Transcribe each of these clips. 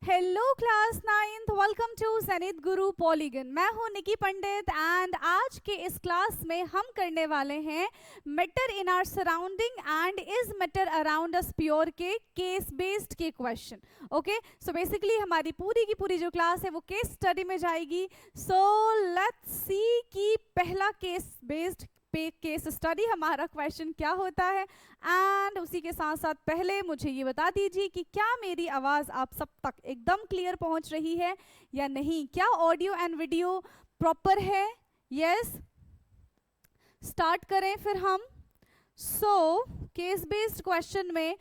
Hello class 9th, welcome to Sanit Guru polygon. मैं हूं निकी पंडित and आज के इस क्लास में हम करने वाले हैं matter in our surrounding and is matter around us pure के केस बेस्ड के क्वेश्चन। ओके, सो बेसिकली हमारी पूरी की पूरी जो क्लास है वो केस स्टडी में जाएगी। सो लेट्स सी कि पहला केस बेस्ड केस स्टडी हमारा क्वेश्चन क्या होता है। एंड उसी के साथ साथ पहले मुझे ये बता दीजिए कि क्या मेरी आवाज़ आप सब तक एकदम क्लियर पहुंच रही है या नहीं, क्या ऑडियो एंड वीडियो प्रॉपर है? यस, स्टार्ट करें फिर हम। सो केस बेस्ड क्वेश्चन में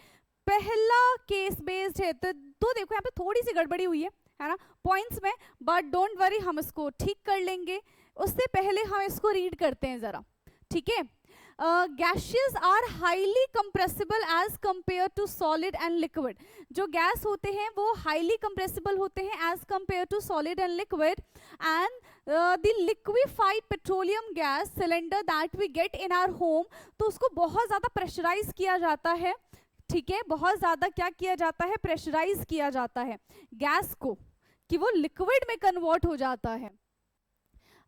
पहला केस बेस्ड है तो देखो यहाँ पे थोड़ी सी गड़बड़ी हुई है ना पॉइंट्स में, बट डोंट वरी, हम इसको ठीक कर लेंगे। उससे पहले हम इसको रीड करते हैं जरा, ठीक है। Gases are highly compressible as compare to solid and liquid. जो गैस होते हैं वो हाईली कंप्रेसिबल होते हैं as compare to solid and liquid. And the liquefied petroleum gas cylinder that we get in our home, तो उसको बहुत ज़्यादा प्रेशराइज किया जाता है, ठीक है। बहुत ज़्यादा क्या किया जाता है? प्रेशराइज किया जाता है गैस को कि वो लिक्विड में कन्वर्ट हो जाता है।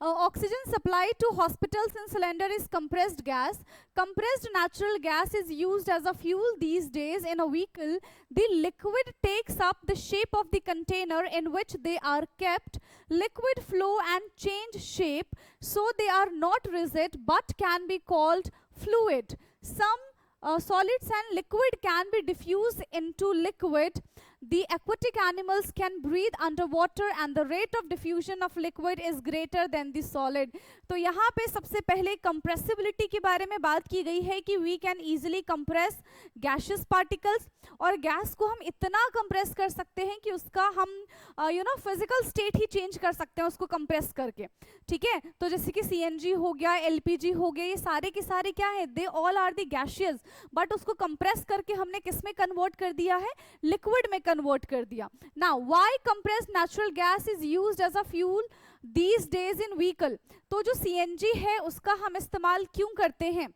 Oxygen supply to hospitals in cylinder is compressed gas. Compressed natural gas is used as a fuel these days in a vehicle. The liquid takes up the shape of the container in which they are kept. Liquid flow and change shape, so they are not rigid but can be called fluid. Some solids and liquid can be diffused into liquid. The aquatic animals can breathe underwater and the rate of diffusion of liquid is greater than the solid. तो यहाँ पे सबसे पहले compressibility के बारे में बात की गई है कि we can easily compress gaseous particles, और गैस को हम इतना कंप्रेस कर सकते हैं कि उसका हम फिजिकल स्टेट ही चेंज कर सकते हैं उसको कंप्रेस करके, ठीक है। तो जैसे कि सीएनजी हो गया, एलपीजी हो गया, ये सारे के सारे क्या है? They all are the gaseous, but उसको कंप्रेस करके हमने किस में कन्वर्ट कर दिया है? लिक्विड में कन्वर्ट कर दिया। Now why compressed natural gas is used as a fuel these days in vehicle. तो जो सीएनजी है उसका हम इस्तेमाल क्यों करते हैं,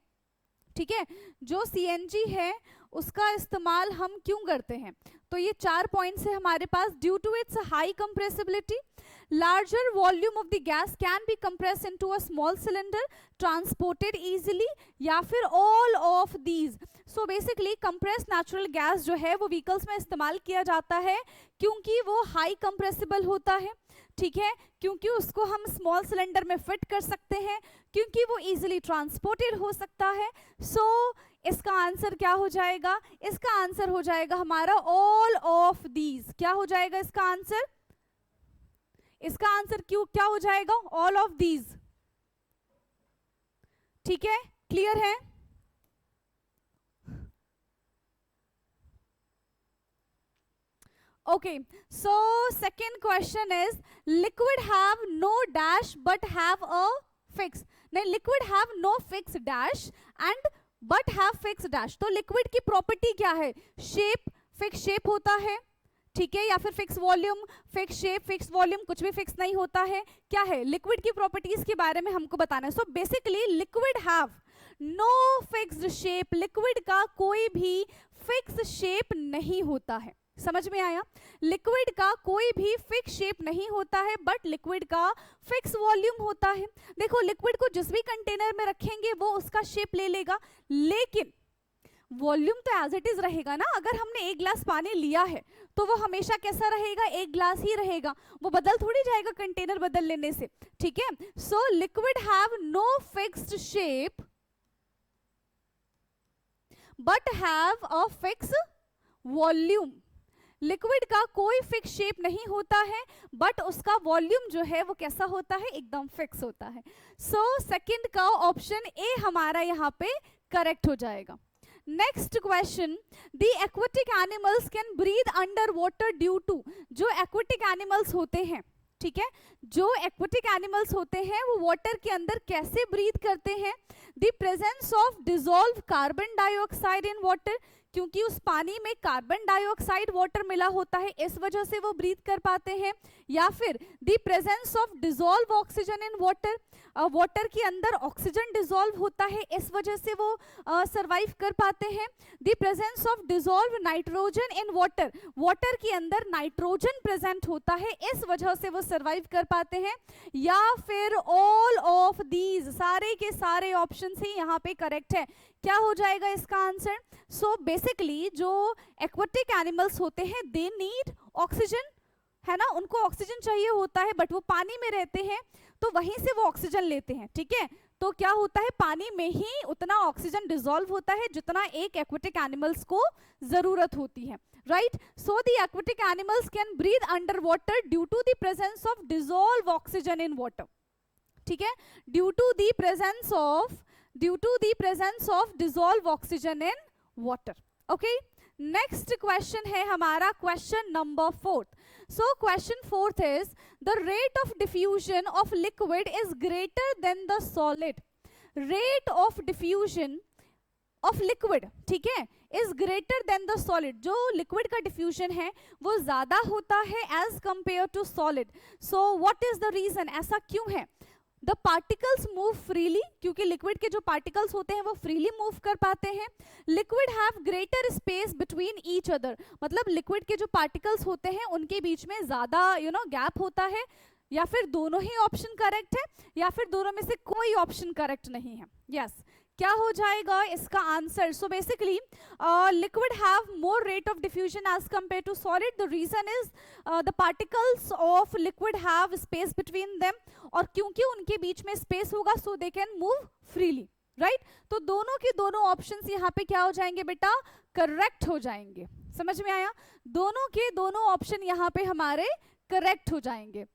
ठीक है। जो सीएनजी है उसका इस्तेमाल हम क्यों करते हैं? तो ये 4 पॉइंट्स है हमारे पास। Due to its high compressibility, larger volume of the gas can be compressed into a small cylinder, transported easily, या फिर all of these. So basically compressed natural gas जो है वो vehicles में इस्तेमाल किया जाता है क्योंकि वो high compressible होता है, ठीक है, क्योंकि उसको हम स्मॉल सिलेंडर में फिट कर सकते हैं, क्योंकि वो इजीली ट्रांसपोर्टेड हो सकता है। सो इसका आंसर क्या हो जाएगा? इसका आंसर हो जाएगा हमारा ऑल ऑफ दीज। क्या हो जाएगा इसका आंसर? इसका आंसर क्या हो जाएगा? ऑल ऑफ दीज, ठीक है, क्लियर है? Okay, so second question is liquid have no dash but have a fix. नहीं, liquid have no fix dash and but have fix dash. तो liquid की प्रॉपर्टी क्या है? शेप, फिक्स शेप होता है, ठीक है, या फिर fix volume, fix shape, fix volume, कुछ भी फिक्स नहीं होता है। क्या है? लिक्विड की प्रॉपर्टीज के बारे में हमको बताना है। So basically liquid have no fixed shape, liquid का कोई भी फिक्स शेप नहीं होता है। समझ में आया? लिक्विड का कोई भी फिक्स शेप नहीं होता है, बट लिक्विड का फिक्स वॉल्यूम होता है। देखो, लिक्विड को जिस भी कंटेनर में रखेंगे वो उसका शेप ले लेगा, लेकिन वॉल्यूम तो एज इट इज रहेगा ना। अगर हमने 1 ग्लास पानी लिया है तो वो हमेशा कैसा रहेगा? 1 ग्लास ही रहेगा, वो बदल थोड़ी जाएगा कंटेनर बदल लेने से, ठीक है। So liquid have no fixed shape but have a fix volume. Liquid का कोई फिक्स शेप नहीं होता है, बट उसका वॉल्यूम जो है वो कैसा होता है? एकदम फिक्स होता है। सो सेकंड का ऑप्शन ए हमारा यहाँ पे करेक्ट हो जाएगा। Next question, the aquatic animals can breathe under water due to. जो एक्वेटिक एनिमल्स होते हैं, ठीक है, जो एक्वेटिक एनिमल्स होते हैं वो वाटर के अंदर कैसे ब्रीथ करते हैं? The presence of dissolve carbon dioxide in water. क्योंकि उस पानी में कार्बन डाइऑक्साइड वाटर मिला होता है, इस वजह से वो ब्रीथ कर पाते हैं, या फिर the presence of dissolve oxygen in water, water के अंदर ऑक्सीजन डिसॉल्व होता है, इस वजह से वो सरवाइव कर पाते हैं, the presence of dissolve nitrogen in water, water के अंदर नाइट्रोजन प्रेजेंट होता है, इस वजह से वो सरवाइव कर पाते हैं, या फिर ऑल ऑफ दीज, सारे के सारे ऑप्शन ही यहाँ पे करेक्ट है। क्या हो जाएगा इसका आंसर? सो बेसिकली जो एक्वाटिक एनिमल्स होते हैं दे नीड ऑक्सीजन, है ना, उनको ऑक्सीजन चाहिए होता है, बट वो पानी में रहते हैं तो वहीं से वो ऑक्सीजन लेते हैं, ठीक है। तो क्या होता है, पानी में ही उतना ऑक्सीजन डिसॉल्व होता है जितना एक एक्वाटिक एनिमल्स को जरूरत होती है, right. So the aquatic animals can breathe under water due to the presence of dissolve oxygen in water, ठीक है, due to the presence of dissolve oxygen in water. Okay, next question है हमारा question number 4। So question 4 is the rate of diffusion of liquid is greater than the solid. Rate of diffusion of liquid, ठीक है, is greater than the solid, जो liquid का diffusion है वो ज्यादा होता है as compare to solid. So what is the reason, ऐसा क्यों है? द पार्टिकल्स मूव फ्रीली, क्योंकि लिक्विड के जो पार्टिकल्स होते हैं वो फ्रीली मूव कर पाते हैं। Liquid have greater space between each other, मतलब लिक्विड के जो पार्टिकल्स होते हैं उनके बीच में ज्यादा गैप होता है, या फिर दोनों ही ऑप्शन करेक्ट है, या फिर दोनों में से कोई ऑप्शन करेक्ट नहीं है। यस, क्या हो जाएगा इसका answer? So basically liquid have more rate of diffusion as compare to solid. The reason is the particles of liquid have space between them, और क्योंकि उनके बीच में स्पेस होगा so they can move freely, right. तो दोनों के दोनों ऑप्शंस यहाँ पे क्या हो जाएंगे बेटा? करेक्ट हो जाएंगे। समझ में आया? दोनों के दोनों ऑप्शन यहाँ पे हमारे करेक्ट हो जाएंगे।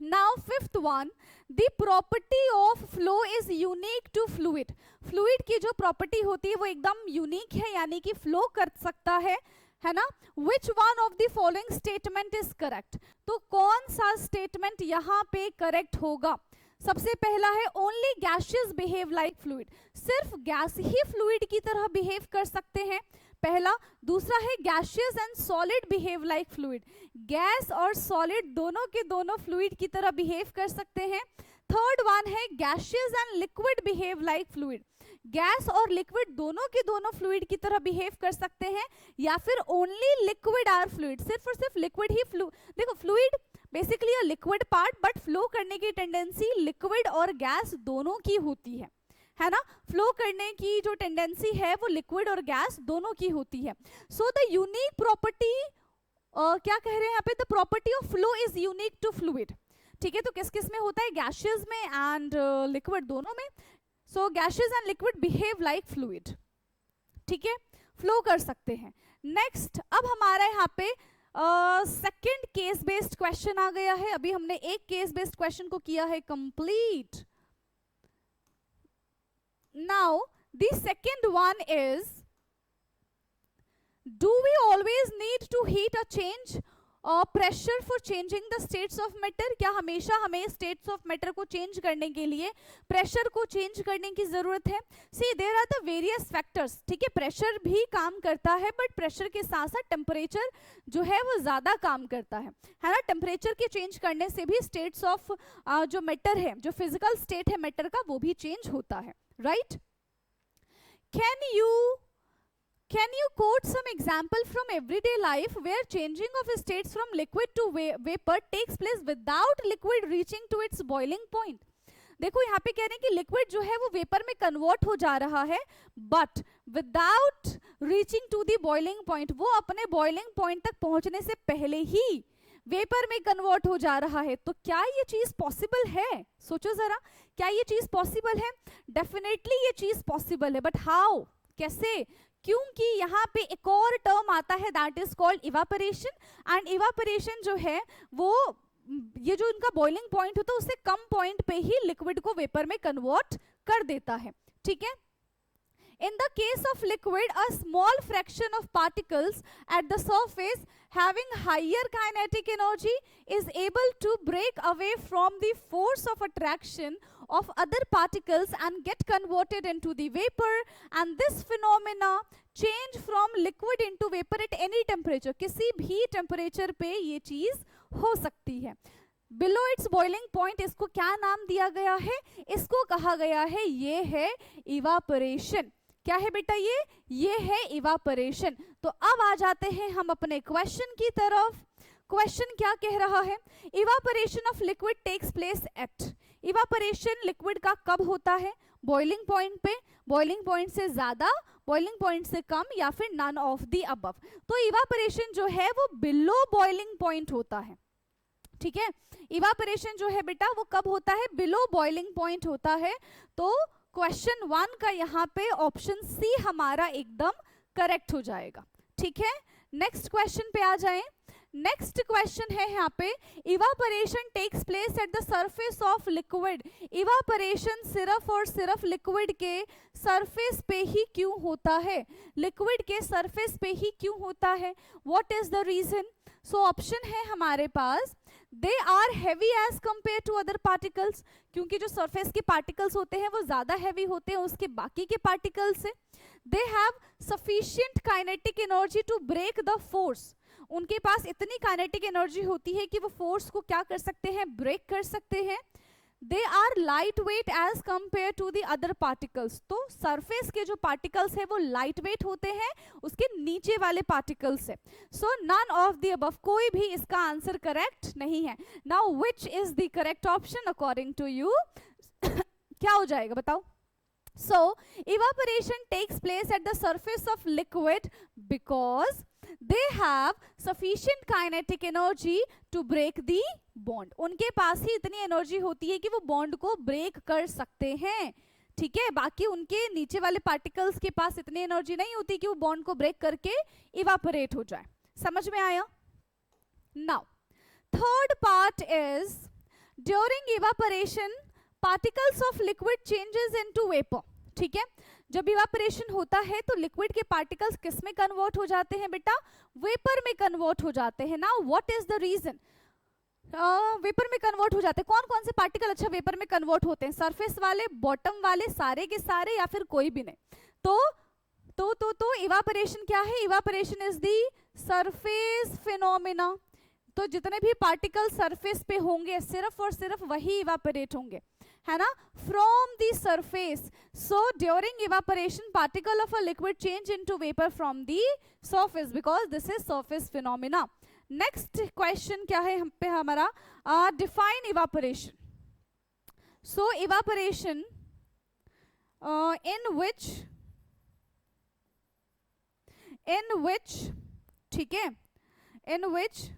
Now fifth one, the property of flow is unique to fluid. Fluid की जो प्रॉपर्टी होती है वो एकदम यूनिक है, यानी कि फ्लो कर सकता है ना। Which one of the following statement is correct? तो कौन सा स्टेटमेंट यहाँ पे करेक्ट होगा? सबसे पहला है only gases behave like fluid, सिर्फ गैस ही फ्लूइड की तरह बिहेव कर सकते हैं, पहला। दूसरा है gaseous and solid behave like fluid, gas और सॉलिड दोनों के दोनों फ्लूइड की तरह बिहेव कर सकते हैं। थर्ड वन है gaseous and liquid behave like fluid, gas और लिक्विड दोनों के दोनों फ्लूइड की तरह बिहेव कर सकते हैं, या फिर ओनली लिक्विड आर फ्लूइड, सिर्फ और सिर्फ लिक्विड ही देखो fluid basically a liquid part, but flow करने की टेंडेंसी लिक्विड और गैस दोनों की होती है ना। फ्लो करने की जो टेंडेंसी है वो लिक्विड और गैस दोनों की होती है। सो द यूनिक प्रॉपर्टी, क्या कह रहे हैं यहाँ पे? The property of flow is unique to fluid, ठीक है। तो किस किस में होता है? गैसियस में एंड लिक्विड दोनों में। So gaseous and liquid behave like fluid, ठीक है, फ्लो कर सकते हैं। नेक्स्ट, अब हमारा यहाँ पे सेकंड केस बेस्ड क्वेश्चन आ गया है। अभी हमने एक केस बेस्ड क्वेश्चन को किया है complete. Now the second one is, do we always need to heat a change or pressure for changing the states of matter? क्या हमेशा हमें states of matter को change करने के लिए pressure को change करने की जरूरत है? See, there are the various factors, ठीक है, pressure भी काम करता है, but pressure के साथ साथ temperature जो है वो ज्यादा काम करता है ना। टेम्परेचर के चेंज करने से भी states of जो matter है, जो physical state है matter का, वो भी change होता है, right? Can you quote some example from everyday life where changing of states from liquid to vapor takes place without liquid reaching to its boiling point? देखो यहाँ पे कह रहे हैं कि लिक्विड जो है वो वेपर में कन्वर्ट हो जा रहा है, but without reaching to the boiling point, वो अपने बॉइलिंग पॉइंट तक पहुंचने से पहले ही वेपर में कन्वर्ट हो जा रहा है। तो क्या ये चीज पॉसिबल है? सोचो जरा, क्या ये चीज पॉसिबल है? डेफिनेटली ये चीज पॉसिबल है, बट हाउ, कैसे? क्योंकि यहाँ पे एक और टर्म आता है that is called evaporation, and evaporation जो है वो ये जो इनका बॉइलिंग पॉइंट होता है उससे कम पॉइंट पे ही लिक्विड को वेपर में कन्वर्ट कर देता है, ठीक है। In the case of liquid, a small fraction of particles at the surface having higher kinetic energy is able to break away from the force of attraction of other particles and get converted into the vapor, and this phenomena change from liquid into vapor at any temperature. किसी भी temperature पे ये चीज हो सकती है. Below it's boiling point, इसको क्या नाम दिया गया है? इसको कहा गया है, ये है इवापोरेशन. क्या है बेटा? ये है इवापोरेशन. तो अब आ जाते हैं हम अपने क्वेश्चन की तरफ. क्वेश्चन क्या कह रहा है? Evaporation of liquid takes place at. Evaporation liquid का कब होता है? बॉइलिंग पॉइंट पे, बॉइलिंग पॉइंट से ज्यादा, बॉइलिंग पॉइंट से कम, या फिर नन ऑफ द अबव. तो इवापोरेशन जो है वो बिलो बॉइलिंग पॉइंट होता है. ठीक है, इवापोरेशन जो है बेटा वो कब होता है? बिलो बॉइलिंग पॉइंट होता है. तो क्वेश्चन 1 का यहाँ पे ऑप्शन सी हमारा एकदम करेक्ट हो जाएगा. ठीक है, नेक्स्ट क्वेश्चन पे आ जाएं. नेक्स्ट क्वेश्चन है यहाँ पे, evaporation takes place at the surface of liquid. Evaporation सिर्फ और सिर्फ लिक्विड के सरफेस पे ही क्यों होता है? लिक्विड के सरफेस पे ही क्यों होता है? What is the reason? So option है हमारे पास, they are heavy as compare to other particles. क्योंकि जो सरफेस के पार्टिकल्स होते हैं वो ज्यादा हैवी होते हैं उसके बाकी के पार्टिकल्स से. They have sufficient kinetic energy to break the force. उनके पास इतनी काइनेटिक एनर्जी होती है कि वो फोर्स को क्या कर सकते हैं? ब्रेक कर सकते हैं. They are light weight as compare to the other particles. तो सरफेस के जो पार्टिकल्स है वो लाइट वेट होते हैं उसके नीचे वाले पार्टिकल्स से. So none of the above, कोई भी इसका आंसर करेक्ट नहीं है. Now which is the correct option according to you? क्या हो जाएगा बताओ? So evaporation takes place at the surface of liquid because they have sufficient kinetic energy to break the bond. उनके पास ही इतनी एनर्जी होती है कि वो बॉन्ड को ब्रेक कर सकते हैं. ठीक है, बाकी उनके नीचे वाले पार्टिकल्स के पास इतनी एनर्जी नहीं होती कि वो बॉन्ड को ब्रेक करके इवापोरेट हो जाए. समझ में आया? Now third part is, during evaporation particles of liquid changes into vapour. ठीक है, जब इवापोरेशन होता है तो लिक्विड के पार्टिकल्स किस में कन्वर्ट हो जाते हैं बेटा? वेपर में कन्वर्ट हो जाते हैं. Now what is the reason? Vapour में कन्वर्ट हो जाते हैं. कौन कौन से पार्टिकल अच्छा वेपर में कन्वर्ट होते हैं? सरफेस वाले, बॉटम वाले, सारे के सारे, या फिर कोई भी नहीं? तो इवापोरेशन क्या है? Evaporation is the surface phenomena. तो जितने भी पार्टिकल सरफेस पे होंगे सिर्फ और सिर्फ वही इवापोरेट होंगे, है ना, from the surface. So during evaporation particle of a liquid change into vapour from the surface because this is surface phenomena. Next question क्या है हम पे हमारा? Define evaporation. So evaporation in which ठीक है, इन विच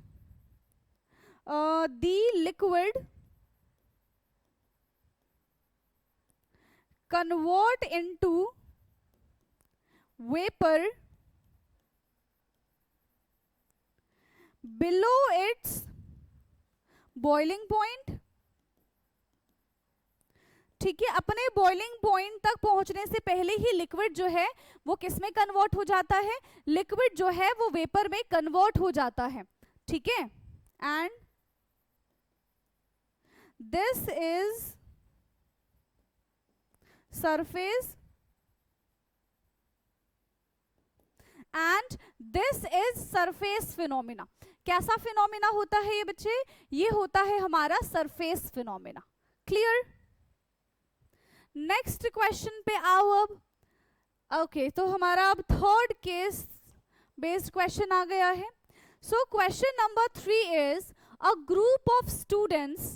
the liquid convert into vapor below its boiling point. ठीक है, अपने बॉइलिंग पॉइंट तक पहुंचने से पहले ही लिक्विड जो है वो किस में कन्वर्ट हो जाता है? लिक्विड जो है वो वेपर में कन्वर्ट हो जाता है. ठीक है, and this is surface and this is surface phenomena. कैसा फिनोमिना होता है ये बच्चे? ये होता है हमारा surface phenomena. Clear? Next question पे आओ अब. ओके, तो हमारा अब थर्ड केस बेस्ड क्वेश्चन आ गया है. सो question number 3 is, a group of students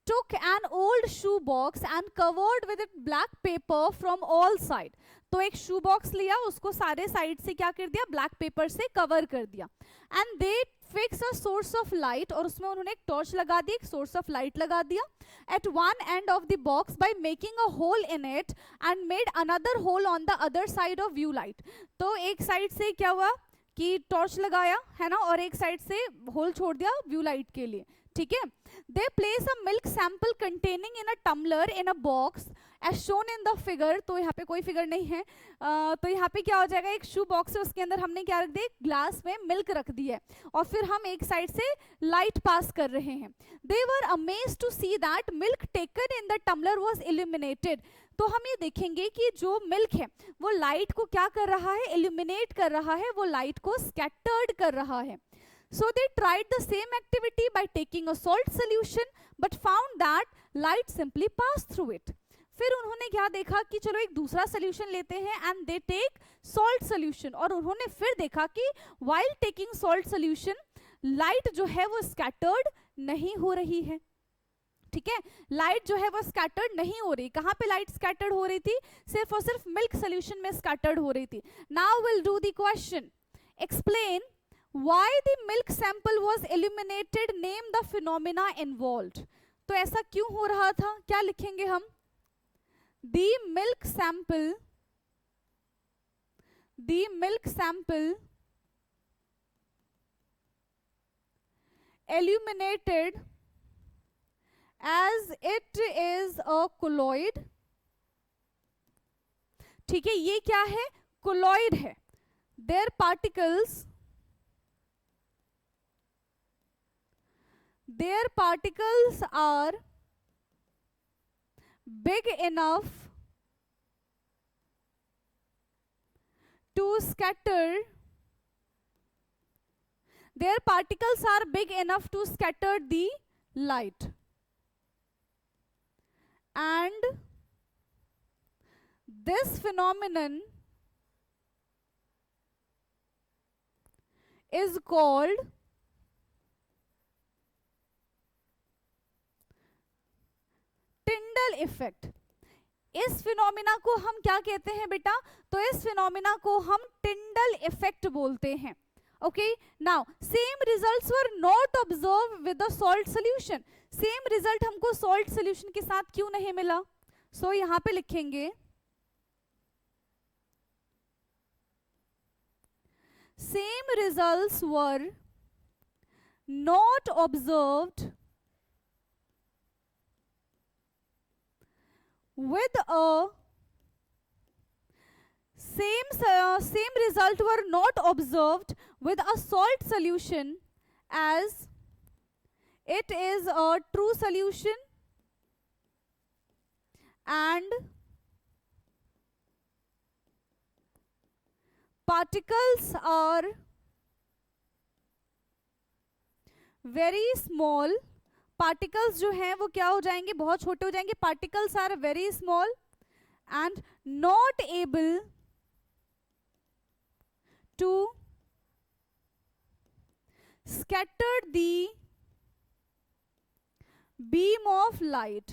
took an old shoe box and covered with it black paper from all side. तो एक शू बॉक्स लिया, उसको सारे साइड से क्या कर दिया? ब्लैक पेपर से कवर कर दिया. And they fix a source of light, और उसमें उन्होंने एक टॉर्च लगा दी, एक सोर्स ऑफ लाइट लगा दिया. At one end of the box by making a hole in it and made another hole on the other side of view light. तो एक साइड से क्या हुआ कि टॉर्च लगाया, है ना, और एक साइड से होल छोड़ दिया व्यू लाइट के लिए. ठीक है। They place a milk sample containing in a tumbler in a box as shown in the figure. तो यहाँ पे कोई फिगर नहीं है, तो यहाँ पे क्या हो जाएगा, एक शू बॉक्स है, उसके अंदर हमने क्या रख दिया, ग्लास में मिल्क रख दी है, और फिर हम एक साइड से लाइट पास कर रहे हैं। They were amazed to see that milk taken in the tumbler was illuminated. तो हम ये देखेंगे कि जो मिल्क है वो लाइट को क्या कर रहा है, इल्यूमिनेट कर रहा है, वो लाइट को स्कैटर्ड कर रहा है। So they tried the same activity by taking a salt solution but found that light simply passed through it. फिर उन्होंने क्या देखा कि चलो एक दूसरा सोल्यूशन लेते हैं, and they take salt solution, और उन्होंने फिर देखा कि while taking salt solution light जो है वो स्कैटर्ड नहीं हो रही है। ठीक है, लाइट जो है वो स्कैटर्ड नहीं हो रही। कहाँ पे लाइट स्कैटर्ड हो रही थी, सिर्फ और सिर्फ मिल्क सोल्यूशन में स्कैटर्ड हो रही थी। Now will do the question, explain why the milk sample was illuminated, name the phenomena involved। तो ऐसा क्यों हो रहा था, क्या लिखेंगे हम, the milk sample illuminated as it is a colloid। ठीक है, ये क्या है, colloid है। their particles are big enough to scatter the light, and this phenomenon is called Tyndall effect. इस फिनोमिना को हम क्या कहते हैं बेटा, तो इस फिनोमिना को हम टिंडल इफेक्ट बोलते हैं। Okay, now same results were not observe with the salt solution. Same result हमको सॉल्ट सोल्यूशन के साथ क्यों नहीं मिला, सो यहां पे लिखेंगे same results were not observed with a same result were not observed with a salt solution, as it is a true solution and particles are very small। Particles जो हैं वो क्या हो जाएंगे, बहुत छोटे हो जाएंगे। Particles are very small and not able to scatter the beam of light.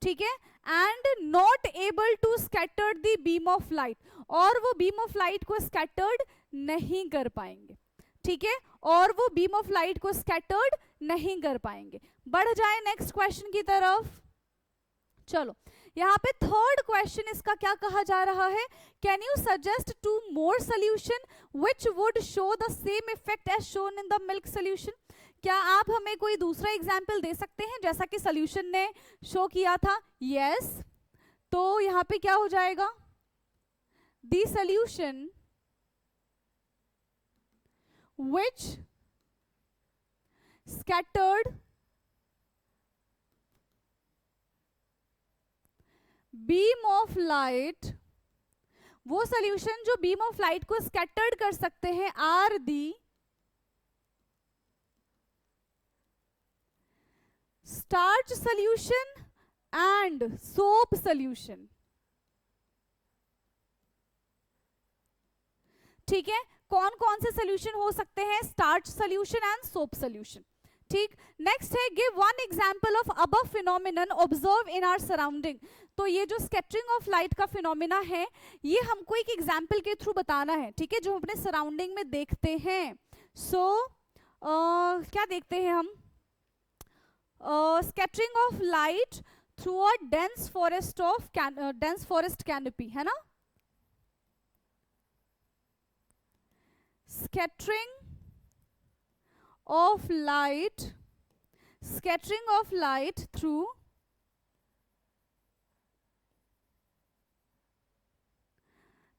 ठीक है, and not able to scatter the beam of light, और वो बीम ऑफ लाइट को स्कैटर्ड नहीं कर पाएंगे। ठीक है, और वो बीम ऑफ लाइट को स्कैटर्ड नहीं कर पाएंगे। बढ़ जाए नेक्स्ट क्वेश्चन की तरफ। चलो, यहाँ पे थर्ड क्वेश्चन इसका क्या कहा जा रहा है, can you suggest 2 more solution which would show the same effect as shown in the milk solution। क्या आप हमें कोई दूसरा एग्जाम्पल दे सकते हैं जैसा कि सोल्यूशन ने शो किया था। यस, तो यहाँ पे क्या हो जाएगा, the solution which scattered beam of light, वो सॉल्यूशन जो बीम ऑफ लाइट को स्कैटर्ड कर सकते हैं, are the starch solution and soap solution. ठीक है, कौन कौन से सोल्यूशन हो सकते हैं, starch solution and soap solution. ठीक, नेक्स्ट है give 1 example of above phenomenon observe in our surrounding. तो ये जो स्कैटरिंग ऑफ लाइट का फिनोमिना है, ये हमको एक एग्जांपल के थ्रू बताना है। ठीक है, जो हम अपने सराउंडिंग में देखते हैं। क्या देखते हैं हम, scattering of light through a dense forest canopy, है ना। Scattering of light, scattering of light through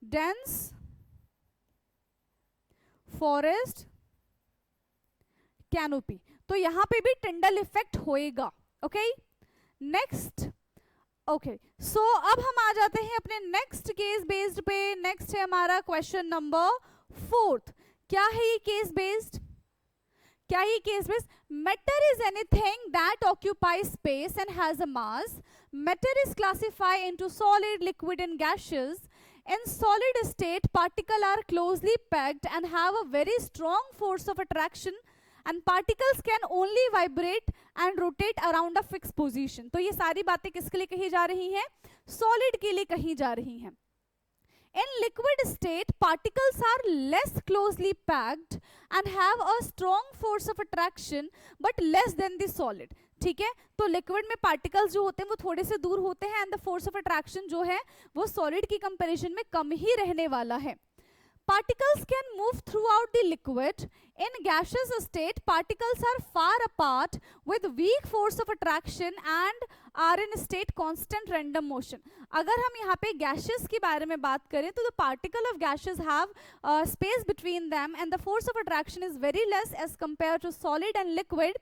dense forest canopy. तो यहां पे भी टिंडल इफेक्ट होएगा. Okay, next. ओके, सो अब हम आ जाते हैं अपने नेक्स्ट केस बेस्ड पे. नेक्स्ट है हमारा क्वेश्चन नंबर 4. क्या है ये केस बेस्ड? क्या ये case based? Matter is anything that occupies space and has a mass. Matter is classified into solid, liquid and gases. In solid state, particles are closely packed and have a very strong force of attraction, and particles can only vibrate and rotate around a fixed position. तो ये सारी बातें किसके लिए कही जा रही हैं? Solid के लिए कही जा रही हैं. In liquid state, particles are less closely packed and have a strong force of attraction but less than the solid. ठीक है, तो लिक्विड में पार्टिकल्स जो होते हैं वो थोड़े से दूर होते हैं and the force of attraction जो है वो सॉलिड की कंपैरिजन में कम ही रहने वाला है. Particles can move throughout the liquid. In gaseous state, particles are far apart with weak force of attraction and are in state constant random motion. अगर हम यहाँ पे gaseous के बारे में बात करें तो the particle of gases have space between them and the force of attraction is very less as compared to solid and liquid,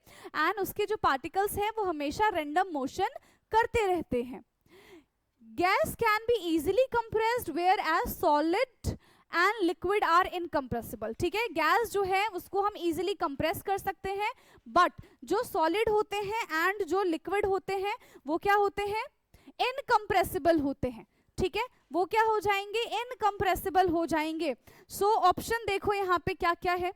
and उसके जो particles हैं वो हमेशा random motion करते रहते हैं. Gas can be easily compressed whereas solid and liquid are incompressible. ठीक है, गैस जो है उसको हम इजीली कंप्रेस कर सकते हैं, बट जो सॉलिड होते हैं एंड जो लिक्विड होते हैं वो क्या होते हैं? इनकम्प्रेसिबल होते हैं. ठीक है, वो क्या हो जाएंगे? इनकम्प्रेसिबल हो जाएंगे. सो ऑप्शन देखो यहाँ पे क्या क्या है.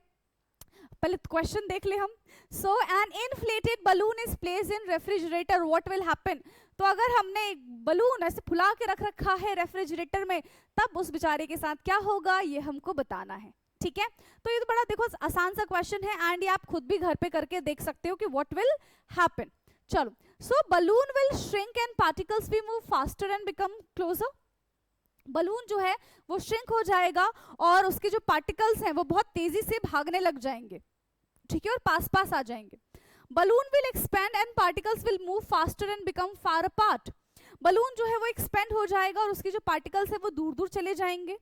पहले क्वेश्चन देख ले हम. So an inflated balloon is placed in refrigerator, what will happen? तो अगर हमने एक बलून ऐसे फुला के रख रखा है रेफ्रिजरेटर में, तब उस बेचारे के साथ क्या होगा ये हमको बताना है. ठीक है, तो ये तो बड़ा देखो आसान सा क्वेश्चन है एंड ये आप खुद भी घर पे करके देख सकते हो कि व्हाट विल हैपन. चलो, so balloon will shrink and particles will move faster and become closer. Balloon जो है वो श्रिंक हो जाएगा और उसके जो पार्टिकल्स हैं वो बहुत तेजी से भागने लग जाएंगे. ठीक है, और पास पास आ जाएंगे. Balloon will expand and particles will move faster and become far apart. Balloon जो है वो एक्सपेंड हो जाएगा और उसके जो पार्टिकल्स है वो दूर दूर चले जाएंगे.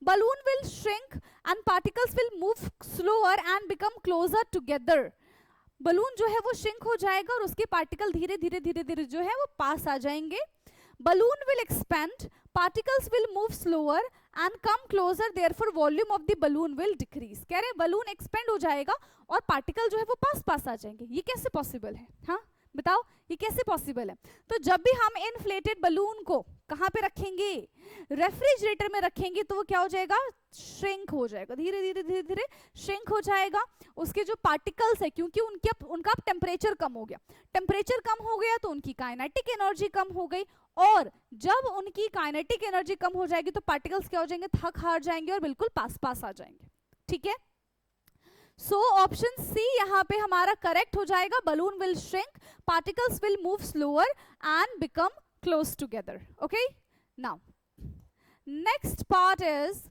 Balloon will shrink and particles will move slower and become closer together. Balloon जो है वो श्रिंक हो जाएगा और उसके पार्टिकल धीरे धीरे धीरे धीरे जो है वो पास आ जाएंगे. Balloon will expand, particles will move slower and come closer, therefore volume of the balloon will decrease. कह रहे बलून एक्सपेंड हो जाएगा और पार्टिकल जो है वो पास पास आ जाएंगे. ये कैसे पॉसिबल है? हाँ बताओ, ये कैसे पॉसिबल है? तो जब भी हम इन्फ्लेटेड बलून को कहाँ पे रखेंगे? रेफ्रिजरेटर में रखेंगे तो वो क्या हो जाएगा? श्रिंक हो जाएगा, धीरे धीरे धीरे धीरे श्रिंक हो जाएगा. उसके जो पार्टिकल्स है, क्योंकि उनका टेम्परेचर कम हो गया, टेम्परेचर कम हो गया तो उनकी काइनेटिक एनर्जी कम हो गई, और जब उनकी काइनेटिक एनर्जी कम हो जाएगी तो पार्टिकल्स क्या हो जाएंगे? थक हार जाएंगे और बिल्कुल पास पास आ जाएंगे. ठीक है, सो ऑप्शन सी यहाँ पे हमारा करेक्ट हो जाएगा. Balloon will shrink, particles will move slower and become close together. Okay, now next part is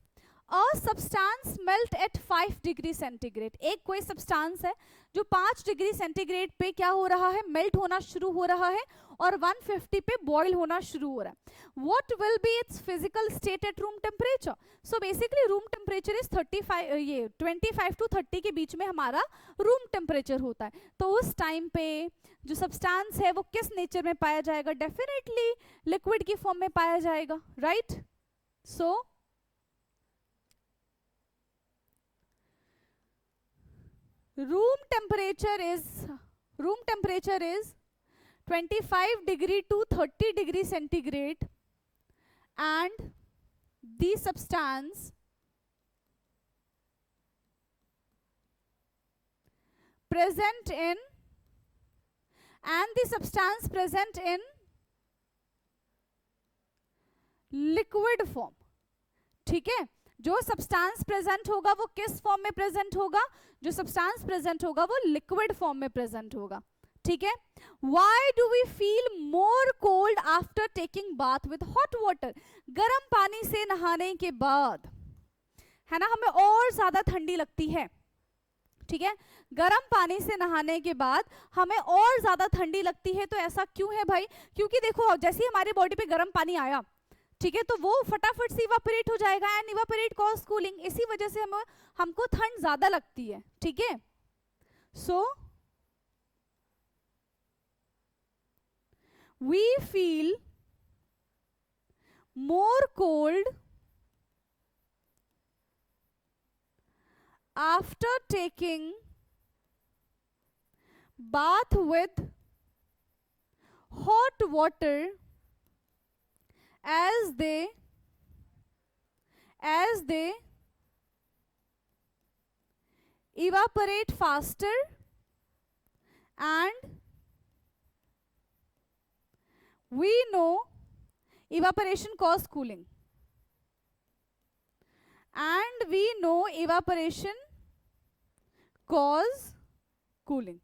a substance melt eight 5 degree centigrade. एक कोई सब्सटेंस है जो 5 डिग्री सेंटीग्रेड पे क्या हो रहा है? मेल्ट होना शुरू हो रहा है और 150 पे बॉयल होना शुरू हो रहा है. What will be its physical state at room temperature? So basically room temperature is 25 to 30 के बीच में हमारा रूम टेम्परेचर होता है. तो उस टाइम पे जो सब्सटेंस है वो किस नेचर में पाया जाएगा? डेफिनेटली लिक्विड की फॉर्म में पाया जाएगा. Right, so room temperature is 25 degree to 30 degree centigrade, and the substance present in liquid form. ठीक है, जो सब्सटेंस प्रेजेंट होगा वो किस फॉर्म में प्रेजेंट होगा? जो सब्सटेंस प्रेजेंट होगा वो लिक्विड फॉर्म में प्रेजेंट होगा. ठीक है, why do we feel more cold after taking bath with hot water? गर्म पानी से नहाने के बाद है ना हमें और ज्यादा ठंडी लगती है. ठीक है, गर्म पानी से नहाने के बाद हमें और ज्यादा ठंडी लगती है। तो ऐसा क्यों है भाई? क्योंकि देखो जैसे ही हमारी बॉडी पे गर्म पानी आया, ठीक है, तो वो फटाफट से इवापोरेट हो जाएगा एंड इवापोरेट कॉज कूलिंग। इसी वजह से हमको ठंड ज्यादा लगती है। ठीक है, so we feel more cold after taking bath with hot water as they evaporate faster and we know evaporation cause cooling and we know evaporation cause cooling।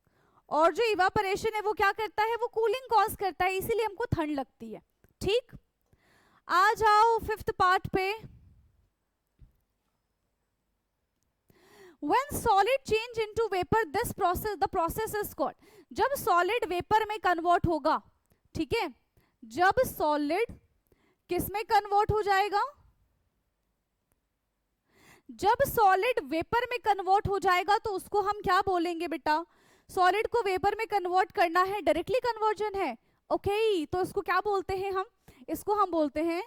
और जो इवापोरेशन है वो क्या करता है? वो कूलिंग कॉज करता है, इसीलिए हमको ठंड लगती है। ठीक, आ जाओ फिफ्थ पार्ट पे। When solid change into vapor, this process, the process is called। जब सॉलिड वेपर में कन्वर्ट होगा, ठीक है, जब सॉलिड किस में कन्वर्ट हो जाएगा? जब सॉलिड वेपर में कन्वर्ट हो जाएगा तो उसको हम क्या बोलेंगे बेटा? सॉलिड को वेपर में कन्वर्ट करना है, डायरेक्टली कन्वर्जन है। ओके, तो इसको क्या बोलते हैं हम? इसको हम बोलते हैं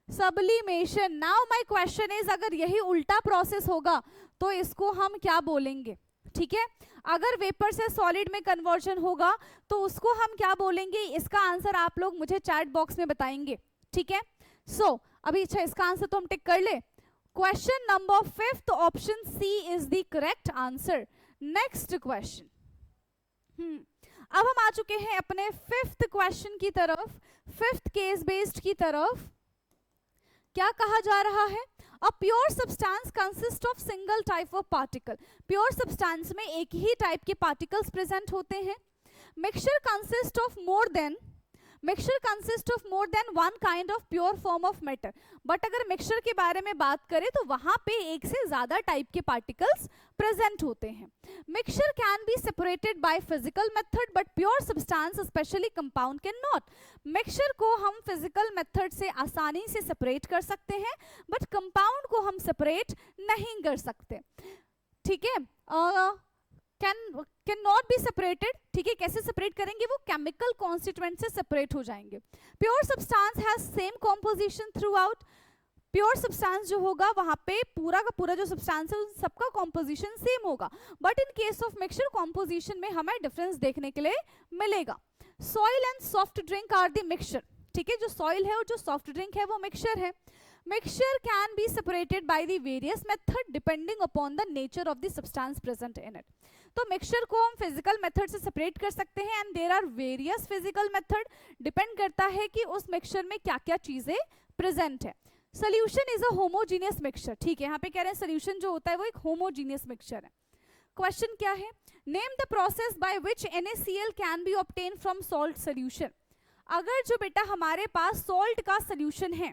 sublimation. Now my question is, अगर यही उल्टा प्रोसेस होगा तो इसको हम क्या बोलेंगे? ठीक है, अगर वेपर से सॉलिड में कन्वर्जन होगा तो उसको हम क्या बोलेंगे? इसका आंसर आप लोग मुझे चैट बॉक्स में बताएंगे। ठीक है, सो अभी अच्छा इसका आंसर तो हम टिक कर ले। Question number 5 option C is the correct answer. Next question. अब हम आ चुके हैं अपने 5th क्वेश्चन की तरफ, 5th केस बेस्ड की तरफ। क्या कहा जा रहा है? A pure substance consist of single type of particle. Pure substance में एक ही टाइप के पार्टिकल्स प्रेजेंट होते हैं। Mixture consist of more than one kind of pure form of matter. But अगर मिक्सचर के बारे में बात करें तो वहां पे एक से ज्यादा टाइप के पार्टिकल्स प्रेजेंट होते हैं। Mixture can be separated by physical method but pure substance specially compound can not. Mixture को हम फिजिकल मेथड से आसानी से सेपरेट कर सकते हैं बट कंपाउंड को हम सेपरेट नहीं कर सकते। ठीक है, कैन नॉट बी सेपरेटेड। ठीक है, कैसे सेपरेट करेंगे? वो केमिकल कॉन्स्टिट्यूएंट से सेपरेट हो जाएंगे। Pure substance has same composition through out. Pure substance जो होगा वहां पे पूरा का पूरा जो सब्सटेंस है उन सबका कॉम्पोजिशन सेम होगा। But in case of mixture composition में हमें डिफरेंस देखने के लिए मिलेगा। Soil and soft drink are the mixture. ठीक है, जो सॉइल है और जो सॉफ्ट ड्रिंक है वो मिक्सचर है। Mixture can be separated by the various method depending upon the nature of the substance present in it। तो मिक्सचर को हम फिजिकल मेथड से सेपरेट कर सकते हैं and there are various physical method. Depend करता है कि उस मिक्सचर में क्या क्या चीजें प्रेजेंट है। Solution is a homogeneous mixture. ठीक है, यहाँ पे कह रहे हैं सोल्यूशन जो होता है वो एक होमोजीनियस मिक्सचर है। क्वेश्चन क्या है? Name the process by which NaCl can be obtain from salt solution. अगर जो बेटा हमारे पास सॉल्ट का सोल्यूशन है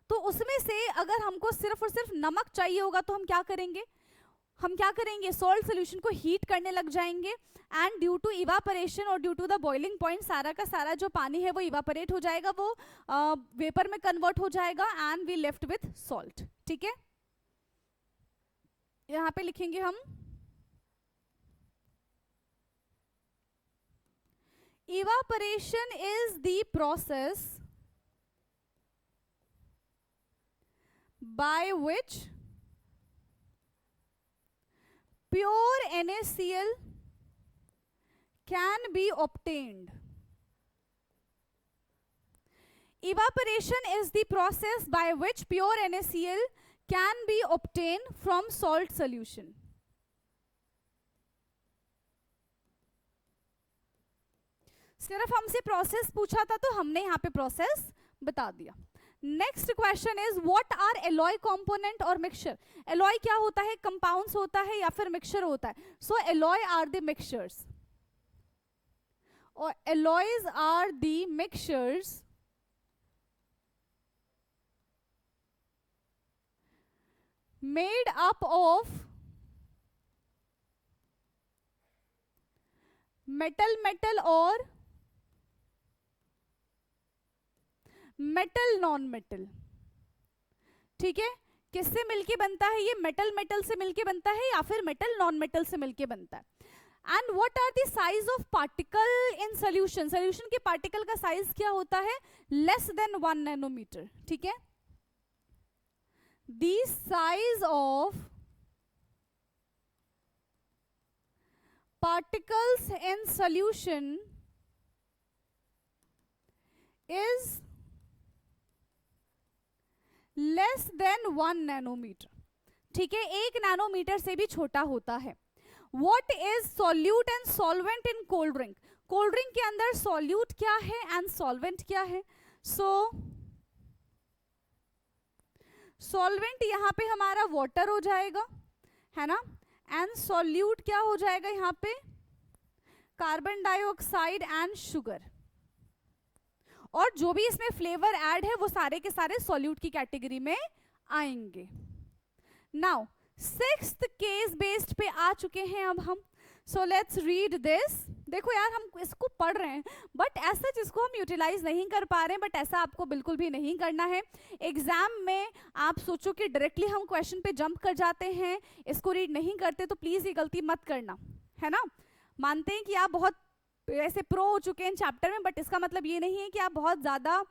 तो उसमें से अगर हमको सिर्फ और सिर्फ नमक चाहिए होगा तो हम क्या करेंगे? सॉल्ट सोल्यूशन को हीट करने लग जाएंगे एंड ड्यू टू इवापोरेशन और due to the boiling point सारा का सारा जो पानी है वो इवापोरेट हो जाएगा, वो वेपर में कन्वर्ट हो जाएगा and we left with salt. ठीक है, यहाँ पे लिखेंगे हम evaporation is the process by which pure NaCl can be obtained। Evaporation is the process by which pure NaCl can be obtained from salt solution। सिर्फ हमसे प्रोसेस पूछा था तो हमने यहाँ पे प्रोसेस बता दिया। Next question is what are alloy component और मिक्सचर। एलॉय क्या होता है? कंपाउंड्स होता है या फिर मिक्सचर होता है। So alloy are the mixtures और alloys are the mixtures made up of metal metal और मेटल नॉन मेटल। ठीक है, किससे मिलके बनता है ये? मेटल मेटल से मिलके बनता है या फिर मेटल नॉन मेटल से मिलके बनता है। And what are the size of particle in solution? Solution के पार्टिकल का साइज क्या होता है? Less than 1 nanometre. ठीक है, the size of particles in solution is less than 1 nanometre. ठीक है, 1 नैनोमीटर से भी छोटा होता है। What is solute and solvent in cold drink? Cold drink के अंदर solute क्या है एंड solvent क्या है? So solvent यहां पे हमारा water हो जाएगा, है ना, एंड सॉल्यूट क्या हो जाएगा यहाँ पे? Carbon dioxide and sugar. और जो भी इसमें फ्लेवर ऐड है वो सारे के सारे सॉल्यूट की कैटेगरी में आएंगे। नाउ 6th केस बेस्ड पे आ चुके हैं अब हम। So let's read this. देखो यार, हम इसको पढ़ रहे हैं बट ऐसा जिसको हम यूटिलाइज नहीं कर पा रहे हैं, बट ऐसा आपको बिल्कुल भी नहीं करना है। एग्जाम में आप सोचो कि डायरेक्टली हम क्वेश्चन पे जंप कर जाते हैं, इसको रीड नहीं करते, तो प्लीज ये गलती मत करना, है ना। मानते हैं कि आप बहुत ऐसे प्रो हो चुके हैं चैप्टर में, बट इसका मतलब ये नहीं है कि आप बहुत ज्यादा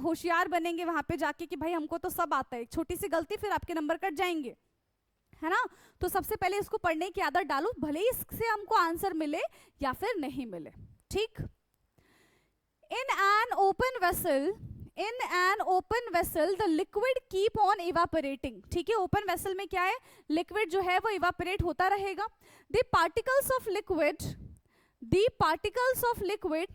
होशियार बनेंगे वहां पे जाके कि भाई हमको तो सब आता है। एक छोटी सी गलती फिर आपके नंबर कट जाएंगे, है ना। तो सबसे पहले इसको पढ़ने की आदत डालो, भले ही इससे हमको आंसर मिले या फिर नहीं मिले। ठीक। In an open vessel the liquid keep on evaporating. ठीक है, ओपन वेसल में क्या है? लिक्विड जो है वो इवापोरेट होता रहेगा। The particles of liquid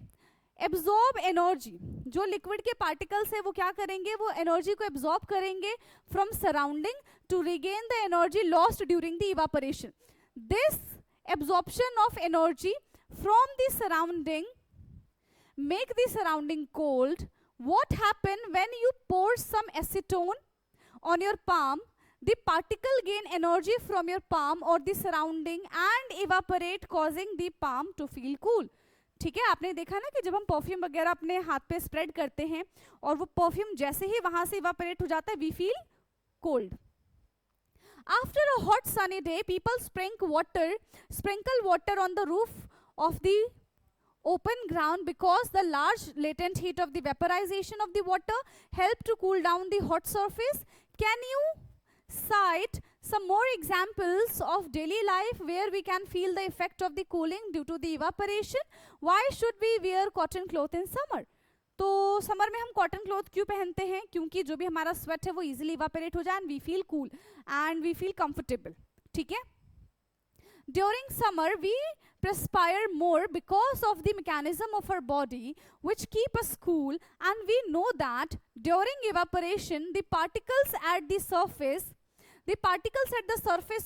absorb energy. जो लिक्विड के पार्टिकल्स है वो क्या करेंगे? वो एनर्जी को एब्जॉर्ब करेंगे from surrounding to regain the energy lost during the evaporation. This absorption of energy from the surrounding make the surrounding cold. What happen when you pour some acetone on your palm? The particle gain energy from your palm or the surrounding and evaporate, causing the palm to feel cool. ठीक है, आपने देखा ना कि जब हम perfume वगैरह अपने हाथ पे स्प्रेड करते हैं और वो परफ्यूम जैसे ही वहां से इवापोरेट हो जाता है, we feel cold. After a hot sunny day, people sprinkle water on the roof of the open ground because the large latent heat of the vaporization of the water help to cool down the hot surface. Can you cite some more examples of daily life where we can feel the effect of the cooling due to the evaporation? Why should we wear cotton cloth in summer? तो summer में हम cotton cloth क्यों पहनते हैं? क्योंकि जो भी हमारा स्वेट है वो इजीली इवापोरेट हो जाए and we feel cool and we feel comfortable. ठीक है, during summer we perspire more because of the mechanism of our body which keep us cool, and we know that during evaporation the particles at the surface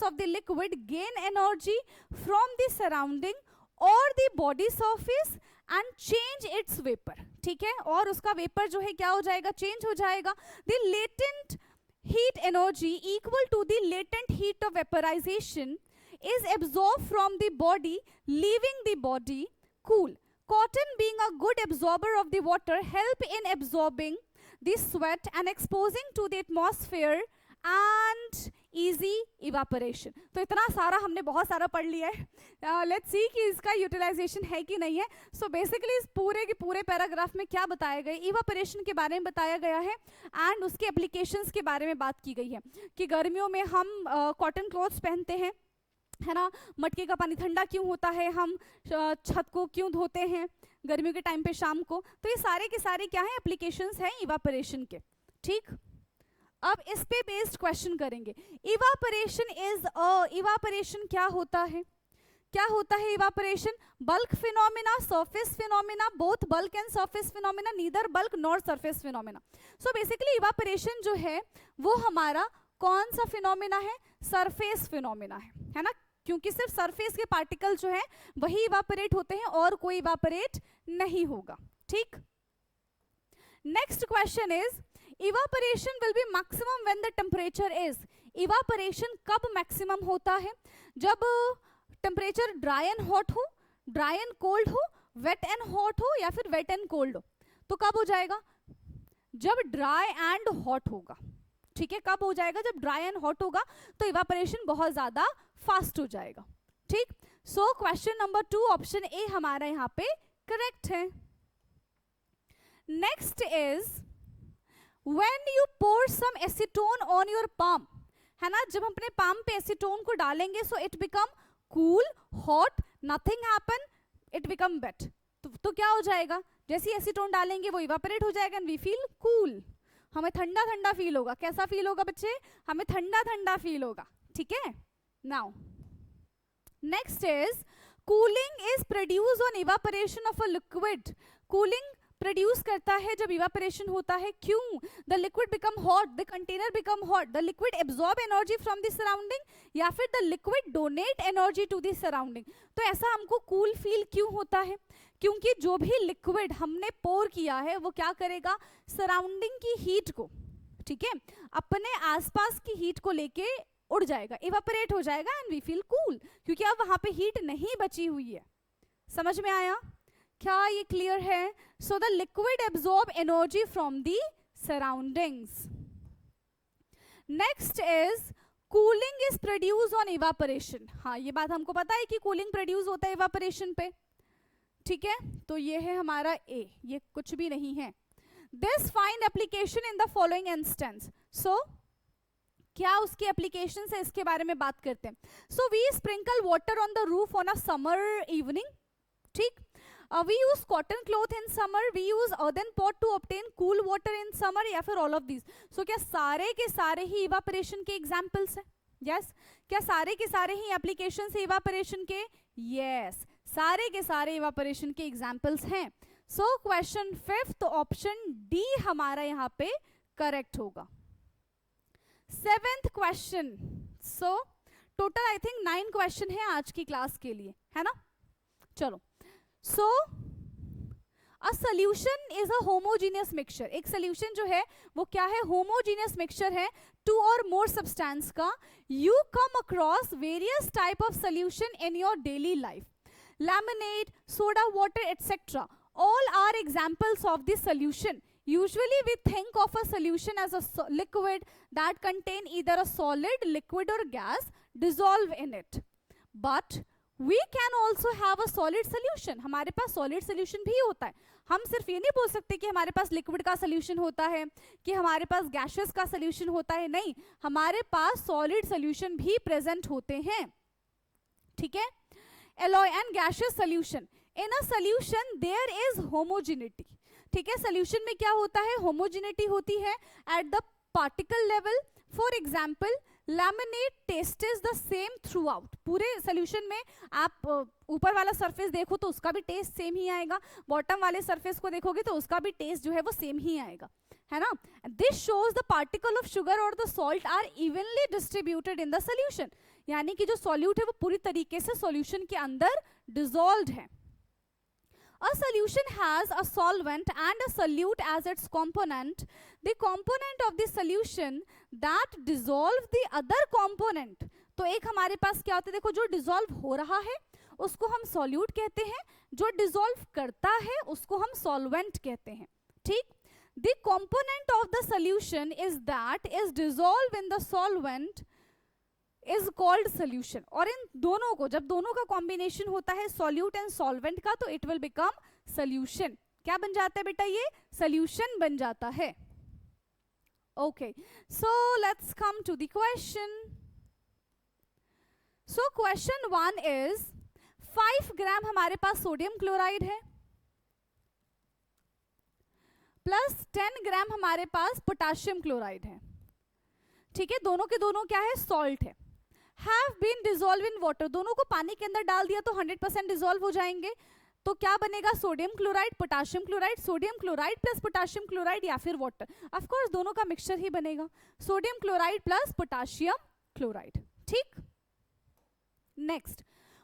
of the liquid gain energy from the surrounding or the body surface and change its vapor. ठीक है, और उसका vapour जो है क्या हो जाएगा? Change हो जाएगा। the latent heat energy equal to the latent heat of vaporization is absorbed from the body, leaving the body cool. Cotton, being a good absorber of the water, help in absorbing the sweat and exposing to the atmosphere and easy evaporation. तो इतना सारा हमने बहुत सारा पढ़ लिया है। Let's see कि इसका यूटिलाइजेशन है कि नहीं है। सो बेसिकली इस पूरे के पूरे पैराग्राफ में क्या बताया गया? इवापोरेशन के बारे में बताया गया है एंड उसके एप्लीकेशंस के बारे में बात की गई है कि गर्मियों में हम कॉटन क्लॉथ्स पहनते हैं, है ना। मटके का पानी ठंडा क्यों होता है? हम छत को क्यों धोते हैं गर्मियों के टाइम पे शाम को? तो ये सारे के सारे क्या है? एप्लीकेशंस हैं इवापोरेशन के। ठीक, अब इस पे बेस्ड क्वेश्चन करेंगे। इवापोरेशन क्या होता है? क्या होता है evaporation? Bulk phenomena, surface phenomena, both bulk and surface phenomena, neither bulk nor surface phenomena. So basically evaporation जो है वो हमारा कौन सा फिनोमिना है? सरफेस फिनोमिना है ना, क्योंकि सिर्फ सरफेस के पार्टिकल जो है वही इवापोरेट होते हैं और कोई इवापोरेट नहीं होगा। ठीक, next question is evaporation will be maximum when the temperature is। Evaporation कब मैक्सिमम होता है? जब टेम्परेचर ड्राई एंड हॉट हो, ड्राई एंड कोल्ड हो, वेट एंड हॉट हो, या फिर वेट एंड कोल्ड हो। तो कब हो जाएगा? जब ड्राई एंड हॉट होगा। ठीक है, कब हो जाएगा? जब ड्राई एंड हॉट होगा तो इवापोरेशन बहुत ज्यादा फास्ट हो जाएगा। ठीक, so question number 2 option A हमारा यहाँ पे करेक्ट है। Next is when you pour some acetone on your palm, है ना, जब हम अपने पाम पे एसीटोन को डालेंगे so it become cool, hot, nothing happen, it become wait. तो क्या हो जाएगा? जैसे एसीटोन डालेंगे वो इवापोरेट हो जाएगा एंड वी फील कूल, हमें ठंडा ठंडा फील होगा। कैसा फील होगा बच्चे? हमें ठंडा ठंडा फील होगा। ठीक है, now next is cooling is produce on evaporation of a liquid. Cooling produce करता है जब इवापोरेशन होता है। क्यों? The liquid become hot, the container become hot, the liquid absorb energy from the surrounding, या फिर the liquid donate energy to the surrounding. तो ऐसा हमको कूल फील क्यों होता है? क्योंकि जो भी लिक्विड हमने पोर किया है वो क्या करेगा? सराउंडिंग की हीट को, ठीक है, अपने आसपास की हीट को लेके उड़ जाएगा, इवापोरेट हो जाएगा एंड वी फील कूल, क्योंकि अब वहां पे हीट नहीं बची हुई है। समझ में आया? क्या ये क्लियर है? So the liquid absorb energy from the surroundings. Next is cooling is produce on evaporation. हाँ, ये बात हमको पता है कि कूलिंग प्रोड्यूस होता है इवापोरेशन पे। ठीक है, तो ये है हमारा ए, ये कुछ भी नहीं है। This find application in the following instance. So क्या उसकी एप्लीकेशन है इसके बारे में बात करते हैं। So we sprinkle water on the roof on a summer evening. ठीक, we use cotton cloth in summer, we use earthen pot to obtain cool water in summer, या फिर all of these। so क्या सारे के सारे ही evaporation के examples हैं? yes, क्या सारे के सारे ही applications है evaporation के? yes, सारे के सारे evaporation के examples हैं। so question 5th option D हमारा यहाँ पे करेक्ट होगा। 7th question. So total I think 9 question है आज की क्लास के लिए, है ना? चलो, so a solution is a homogeneous mixture. एक सोल्यूशन जो है वो क्या है? होमोजीनियस मिक्सचर है टू और मोर सब्सटेंस का। You come across various type of solution in your daily life, lemonade, soda water etcetera, all are examples of this solution. Usually we think of a solution as a liquid that contain either a solid, liquid or gas dissolve in it. But we can also have a solid solution. हमारे पास solid solution भी होता है। हम सिर्फ ये नहीं बोल सकते कि हमारे पास liquid का solution होता है, कि हमारे पास gaseous का solution होता है। नहीं, हमारे पास solid solution भी present होते हैं। ठीक है, alloy and gaseous solution. In a solution there is homogeneity. ठीक है, सोल्यूशन में क्या होता है? होमोजेनिटी होती है at the particle level. For example, lemonade taste is the same throughout. पूरे सोल्यूशन में आप ऊपर वाला सरफेस देखो तो उसका भी टेस्ट सेम ही आएगा, बॉटम वाले सरफेस को देखोगे तो उसका भी टेस्ट जो है वो सेम ही आएगा, है ना? This shows the particle of sugar और the salt are evenly distributed in the solution. यानी कि जो सॉल्यूट है वो पूरी तरीके से सॉल्यूशन के अंदर डिसॉल्व्ड है। A solution has a solvent and a solute as its component. The component of the solution that dissolve the other component. तो एक हमारे पास क्या होता है? देखो, जो डिसॉल्व हो रहा है उसको हम सॉल्यूट कहते हैं, जो डिसॉल्व करता है उसको हम सॉल्वेंट कहते हैं। ठीक, the component of the solution is that is dissolved in the solvent is called solution। और इन दोनों को, जब दोनों का कॉम्बिनेशन होता है सॉल्यूट एंड सॉल्वेंट का, तो इट विल बिकम सोल्यूशन। क्या बन जाता है बेटा? ये सोल्यूशन बन जाता है। Okay, so let's come to the question. So question 1 is 5 gram हमारे पास सोडियम क्लोराइड है प्लस 10 ग्राम हमारे पास पोटाशियम क्लोराइड है। ठीक है, दोनों के दोनों क्या है? सॉल्ट है। Have been dissolve in water, दोनों को पानी के अंदर डाल दिया तो 100% डिसॉल्व हो जाएंगे। तो क्या बनेगा? Sodium chloride, potassium chloride, sodium chloride plus potassium chloride या फिर वाटर। ऑफ कोर्स दोनों का मिक्सचर ही बनेगा, sodium chloride plus potassium chloride. ठीक, next,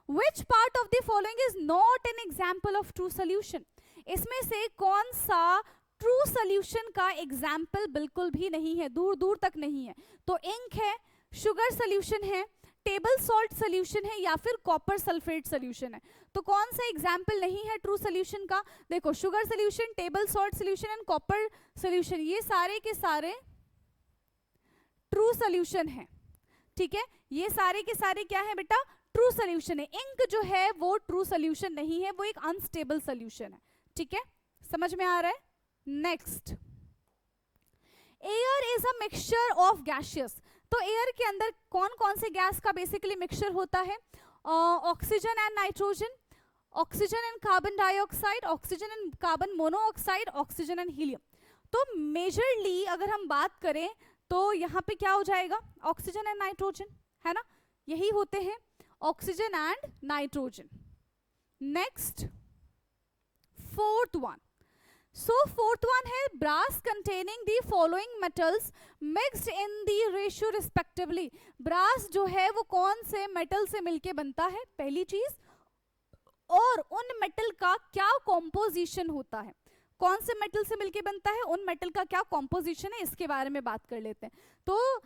which part of the following is not an example of true solution? इसमें से कौन सा ट्रू सोल्यूशन का एग्जाम्पल बिल्कुल भी नहीं है, दूर दूर तक नहीं है? तो इंक है, शुगर सोल्यूशन है, टेबल सॉल्ट सोल्यूशन है, या फिर कॉपर सल्फेट सोल्यूशन है। तो कौन सा एग्जाम्पल नहीं है ट्रू सोल्यूशन का? देखो sugar solution, table salt solution and copper solution, ये सारे के सारे ट्रू सोल्यूशन है। ठीक है, ये सारे के सारे क्या है बेटा? ट्रू सोल्यूशन है। इंक जो है वो ट्रू सोल्यूशन नहीं है, वो एक अनस्टेबल सोल्यूशन है। ठीक है, समझ में आ रहा है? Next, air is a mixture of gaseous. तो एयर के अंदर कौन कौन से गैस का बेसिकली मिक्सचर होता है? Oxygen and nitrogen, oxygen and carbon dioxide, oxygen and carbon monoxide, oxygen and helium. तो मेजरली अगर हम बात करें तो यहाँ पे क्या हो जाएगा? ऑक्सीजन एंड नाइट्रोजन, है ना, यही होते हैं, oxygen and nitrogen. Next, fourth one, so fourth one है brass containing the following metals mixed in the ratio respectively. Brass जो है वो कौन से मेटल से मिलके बनता है? पहली चीज, और उन मेटल का क्या कॉम्पोजिशन होता है? कौन से मेटल से मिलके बनता है, उन मेटल का क्या कॉम्पोजिशन है, इसके बारे में बात कर लेते हैं। तो